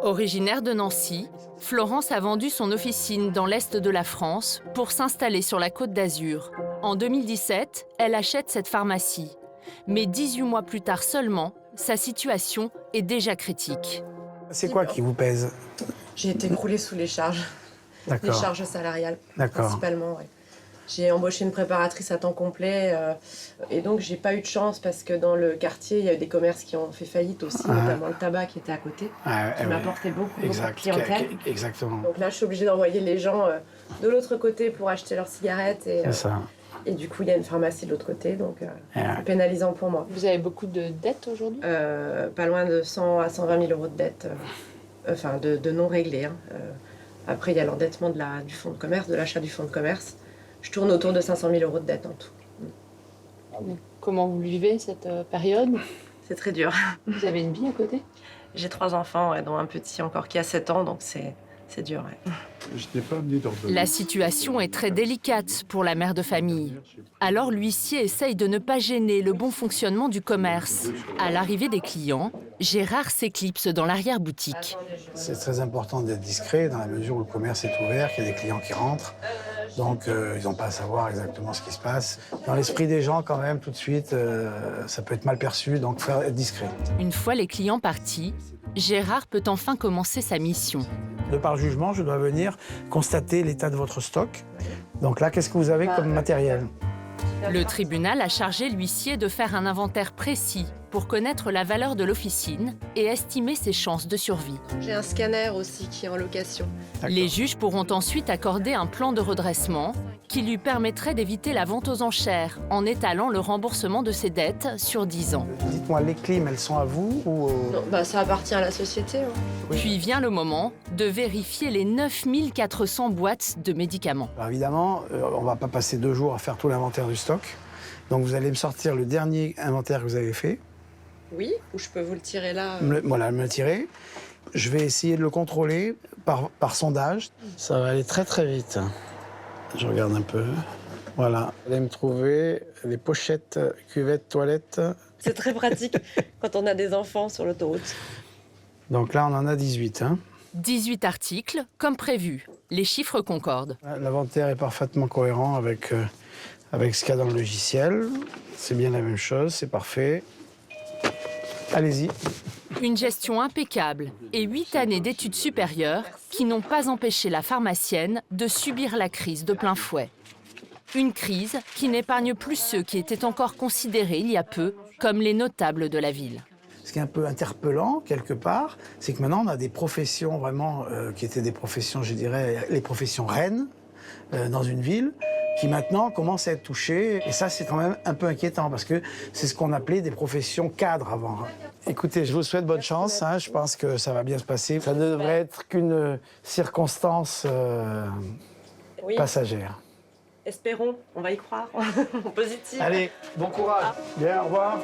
Originaire de Nancy, Florence a vendu son officine dans l'est de la France pour s'installer sur la Côte d'Azur. En 2017, elle achète cette pharmacie. Mais 18 mois plus tard seulement, sa situation est déjà critique. C'est quoi qui vous pèse? J'ai été croulée sous les charges. Les charges salariales, principalement. Ouais. J'ai embauché une préparatrice à temps complet et donc j'ai pas eu de chance parce que dans le quartier, il y a eu des commerces qui ont fait faillite aussi, notamment le tabac qui était à côté, qui m'apportait beaucoup de clientèle. Exactement. Donc là, je suis obligée d'envoyer les gens de l'autre côté pour acheter leurs cigarettes. Et du coup, il y a une pharmacie de l'autre côté, donc c'est pénalisant pour moi. Vous avez beaucoup de dettes aujourd'hui? Pas loin de 100 à 120 000 euros de dettes, enfin de non réglées. Après, il y a l'endettement du fonds de commerce, de l'achat du fonds de commerce. Je tourne autour de 500 000 euros de dette en tout. Comment vous vivez cette période? C'est très dur. Vous avez une vie à côté? J'ai 3 enfants, dont un petit encore qui a 7 ans, donc c'est dur. Ouais. Je n'ai pas amené d'ordonnance. La situation est très délicate pour la mère de famille. Alors l'huissier essaye de ne pas gêner le bon fonctionnement du commerce. À l'arrivée des clients, Gérard s'éclipse dans l'arrière-boutique. C'est très important d'être discret dans la mesure où le commerce est ouvert, qu'il y a des clients qui rentrent. Donc ils n'ont pas à savoir exactement ce qui se passe. Dans l'esprit des gens, quand même, tout de suite, ça peut être mal perçu, donc il faut être discret. Une fois les clients partis, Gérard peut enfin commencer sa mission. De par jugement, je dois venir constater l'état de votre stock. Donc là, qu'est-ce que vous avez comme matériel? Le tribunal a chargé l'huissier de faire un inventaire précis pour connaître la valeur de l'officine et estimer ses chances de survie. J'ai un scanner aussi qui est en location. Les juges pourront ensuite accorder un plan de redressement qui lui permettrait d'éviter la vente aux enchères en étalant le remboursement de ses dettes sur 10 ans. Dites-moi, les clim, elles sont à vous ou Non, ça appartient à la société. Puis vient le moment de vérifier les 9400 boîtes de médicaments. Alors évidemment, on ne va pas passer 2 jours à faire tout l'inventaire du stock. Donc vous allez me sortir le dernier inventaire que vous avez fait. Oui, ou je peux vous le tirer là. Voilà, me le tirer. Je vais essayer de le contrôler par sondage. Ça va aller très très vite. Je regarde un peu. Voilà. Vous allez me trouver les pochettes, cuvettes, toilettes. C'est très pratique quand on a des enfants sur l'autoroute. Donc là, on en a 18. 18 articles, comme prévu. Les chiffres concordent. L'inventaire est parfaitement cohérent avec ce qu'il y a dans le logiciel. C'est bien la même chose, c'est parfait. Allez-y. Une gestion impeccable et 8 années d'études supérieures qui n'ont pas empêché la pharmacienne de subir la crise de plein fouet. Une crise qui n'épargne plus ceux qui étaient encore considérés il y a peu comme les notables de la ville. Ce qui est un peu interpellant, quelque part, c'est que maintenant, on a des professions vraiment qui étaient des professions, je dirais, les professions reines dans une ville, qui maintenant commencent à être touchées. Et ça, c'est quand même un peu inquiétant, parce que c'est ce qu'on appelait des professions cadres avant. Écoutez, je vous souhaite bonne chance. Je pense que ça va bien se passer. Ça ne devrait être qu'une circonstance passagère. Espérons, on va y croire. Positif. Allez, bon courage. Bien, au revoir.